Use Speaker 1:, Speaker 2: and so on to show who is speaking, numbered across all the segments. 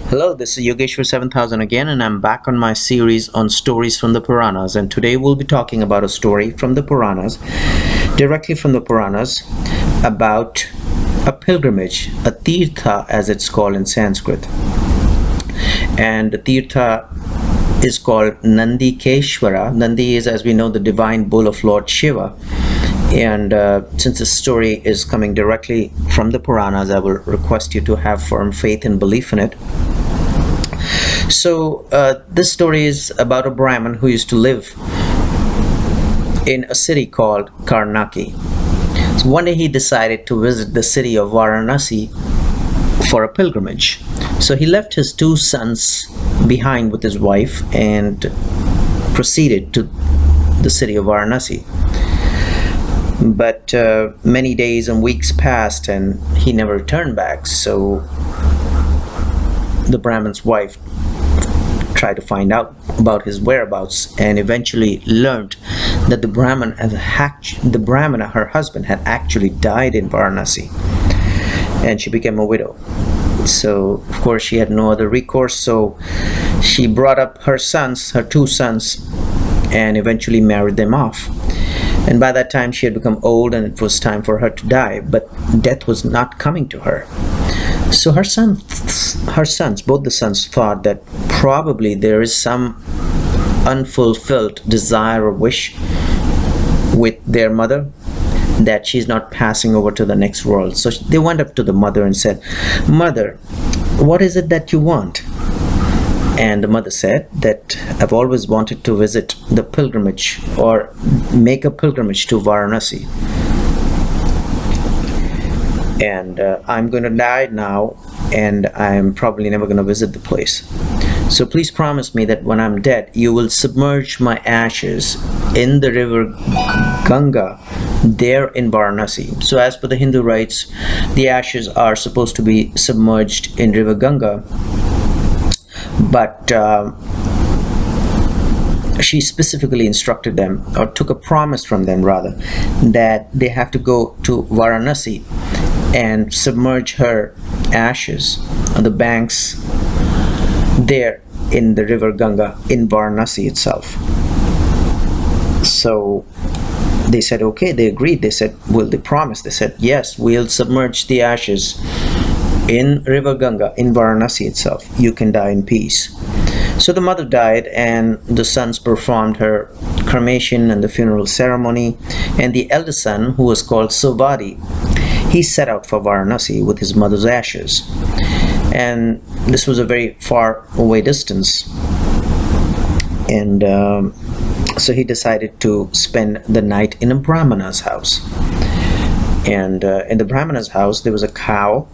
Speaker 1: Hello, this is Yogeshwar 7000 again, and I'm back on my series on stories from the Puranas. And today we'll be talking about a story from the Puranas, directly from the Puranas, about a pilgrimage, a tirtha as it's called in Sanskrit. And the tirtha is called Nandikeshwara. Nandi is, as we know, the divine bull of Lord Shiva. And since this story is coming directly from the Puranas, I will request you to have firm faith and belief in it. So this story is about a Brahmin who used to live in a city called Karnaki. So one day he decided to visit the city of Varanasi for a pilgrimage. So he left his two sons behind with his wife and proceeded to the city of Varanasi. But many days and weeks passed and he never returned back. So the Brahmin's wife tried to find out about his whereabouts and eventually learned that the Brahmin, her husband, had actually died in Varanasi, and she became a widow. So of course she had no other recourse, so she brought up her two sons, and eventually married them off. And by that time she had become old and it was time for her to die, but death was not coming to her. So both the sons thought that probably there is some unfulfilled desire or wish with their mother, that she's not passing over to the next world. So they went up to the mother and said, "Mother, what is it that you want?" And the mother said that, "I've always wanted to visit the pilgrimage or make a pilgrimage to Varanasi. And I'm going to die now, and I'm probably never going to visit the place. So please promise me that when I'm dead, you will submerge my ashes in the river Ganga there in Varanasi." So as per the Hindu rites, the ashes are supposed to be submerged in river Ganga. But she specifically instructed them, or took a promise from them rather, that they have to go to Varanasi and submerge her ashes on the banks there in the river Ganga in Varanasi itself. So they said okay, they agreed. They said, "Will they promise?" They said, "Yes, we'll submerge the ashes in river Ganga in Varanasi itself. You can die in peace." So the mother died, and the sons performed her cremation and the funeral ceremony, and the eldest son, who was called Suvadi, he set out for Varanasi with his mother's ashes. And this was a very far away distance, and so he decided to spend the night in a Brahmana's house. And in the Brahmana's house there was a cow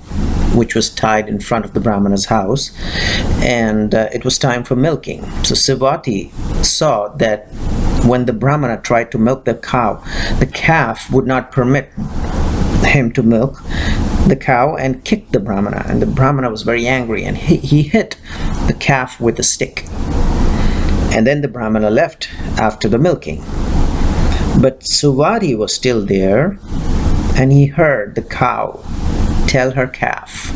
Speaker 1: which was tied in front of the Brahmana's house, and it was time for milking. So Sivati saw that when the Brahmana tried to milk the cow, the calf would not permit him to milk the cow and kicked the Brahmana, and the Brahmana was very angry, and he hit the calf with a stick. And then the Brahmana left after the milking. But Suvadi was still there, and he heard the cow tell her calf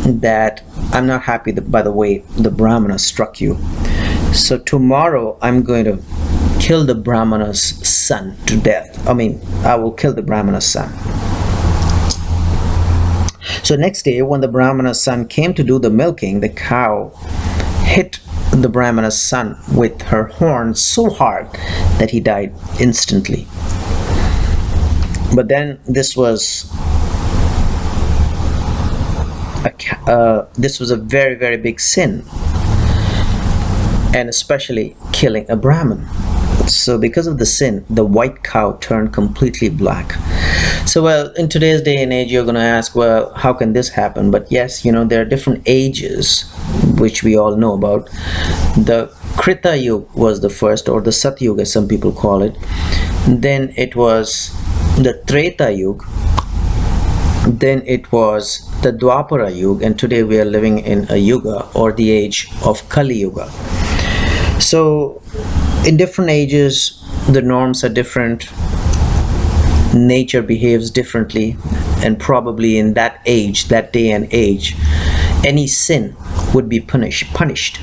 Speaker 1: that, "I'm not happy by the way the Brahmana struck you. So tomorrow I'm going to kill the Brahmana's son to death. I will kill the Brahmana's son." So next day, when the Brahmana's son came to do the milking, the cow hit the Brahmana's son with her horn so hard that he died instantly. But then this was a very, very big sin, and especially killing a Brahmin. So because of the sin, the white cow turned completely black. So well, in today's day and age, you're going to ask, well, how can this happen? But yes, there are different ages which we all know about. The Krita Yuga was the first, or the Sat Yuga as some people call it. Then it was the Treta Yuga. Then it was the Dwapara Yuga, and today we are living in a Yuga, or the age of Kali Yuga. So in different ages, the norms are different, nature behaves differently, and probably in that age, that day and age, any sin would be punished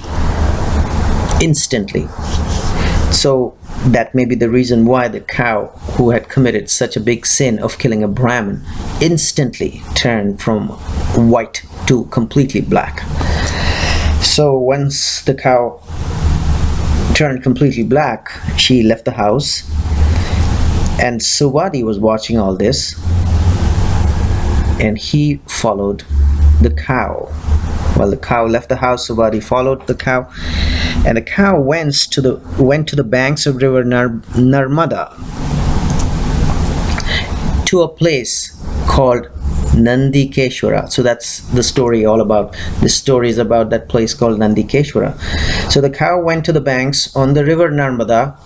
Speaker 1: instantly. So that may be the reason why the cow who had committed such a big sin of killing a Brahmin instantly turned from white to completely black. So once the cow turned completely black, she left the house, and Suvadi was watching all this, and he followed the cow. While the cow left the house, Suvadi followed the cow, and the cow went to the banks of river Narmada, to a place called Nandikeshwara. So that's the story all about. This story is about that place called Nandikeshwara. So the cow went to the banks on the river Narmada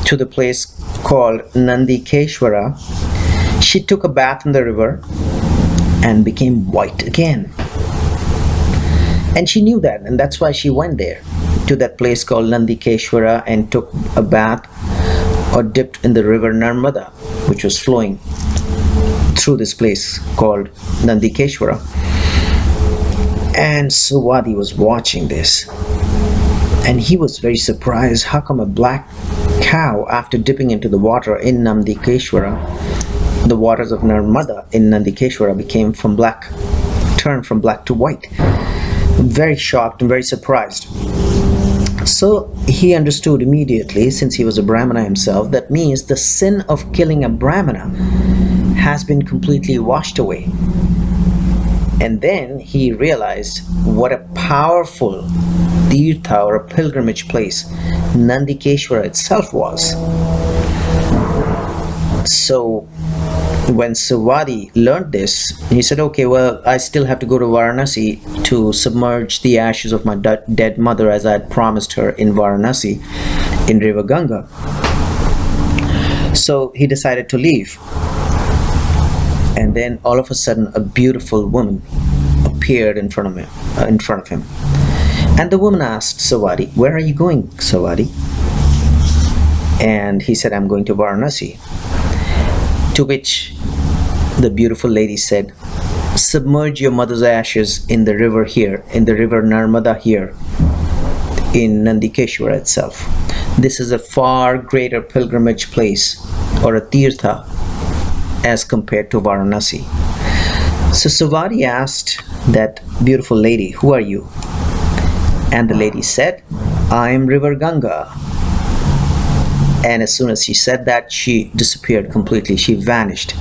Speaker 1: to the place called Nandikeshwara. She took a bath in the river and became white again. And she knew that, and that's why she went there to that place called Nandikeshwara and took a bath or dipped in the river Narmada, which was flowing through this place called Nandikeshwara. And Suvadi was watching this, and he was very surprised. How come a black cow, after dipping into the water in Nandikeshwara, the waters of Narmada in Nandikeshwara turned from black to white? Very shocked and very surprised. So he understood immediately, since he was a Brahmana himself, that means the sin of killing a Brahmana has been completely washed away. And then he realized what a powerful tirtha or a pilgrimage place Nandikeshwara itself was. So when Suvadi learned this, he said, okay, well, I still have to go to Varanasi to submerge the ashes of my dead mother, as I had promised her in Varanasi, in river Ganga. So he decided to leave. And then all of a sudden, a beautiful woman appeared in front of him. And the woman asked Suvadi, where are you going, Suvadi? And he said, I'm going to Varanasi. To which the beautiful lady said, submerge your mother's ashes in the river here, in the river Narmada here, in Nandikeshwara itself. This is a far greater pilgrimage place, or a tirtha, as compared to Varanasi. So Suvadi asked that beautiful lady, who are you? And the lady said, I am river Ganga. And as soon as she said that, she disappeared completely. She vanished.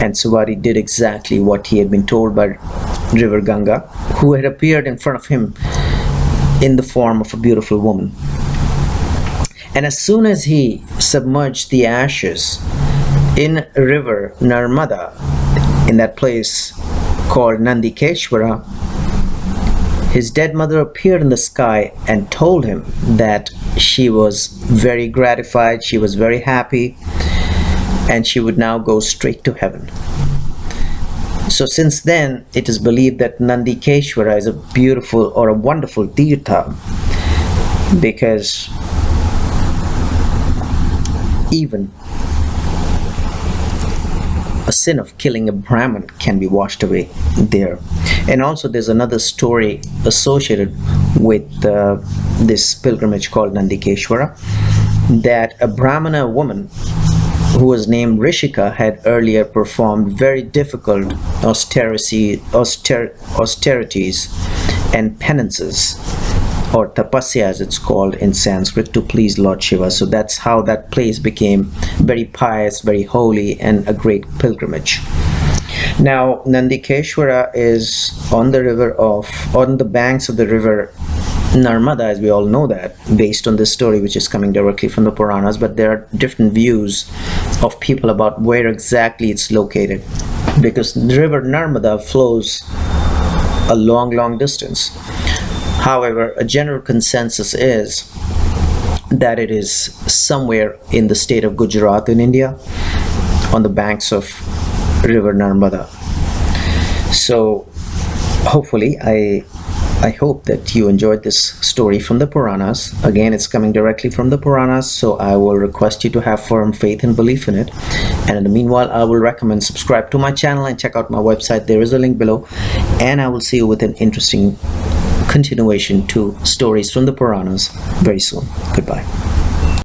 Speaker 1: And Suvadi did exactly what he had been told by river Ganga, who had appeared in front of him in the form of a beautiful woman. And as soon as he submerged the ashes in river Narmada, in that place called Nandikeshwara, his dead mother appeared in the sky and told him that she was very gratified, she was very happy, and she would now go straight to heaven. So since then, it is believed that Nandikeshwara is a beautiful or a wonderful tirtha, because even a sin of killing a Brahmin can be washed away there. And also there's another story associated with this pilgrimage called Nandikeshwara, that a Brahmana woman who was named Rishika had earlier performed very difficult austerities and penances, or tapasya as it's called in Sanskrit, to please Lord Shiva. So that's how that place became very pious, very holy, and a great pilgrimage. Now Nandikeshwara is on the banks of the river Narmada, as we all know that, based on this story which is coming directly from the Puranas, but there are different views of people about where exactly it's located, because the river Narmada flows a long distance. However, a general consensus is that it is somewhere in the state of Gujarat in India, on the banks of river Narmada. So hopefully I I hope that you enjoyed this story from the Puranas. Again, it's coming directly from the Puranas, so I will request you to have firm faith and belief in it. And in the meanwhile, I will recommend subscribe to my channel and check out my website. There is a link below. And I will see you with an interesting continuation to stories from the Puranas very soon. Goodbye.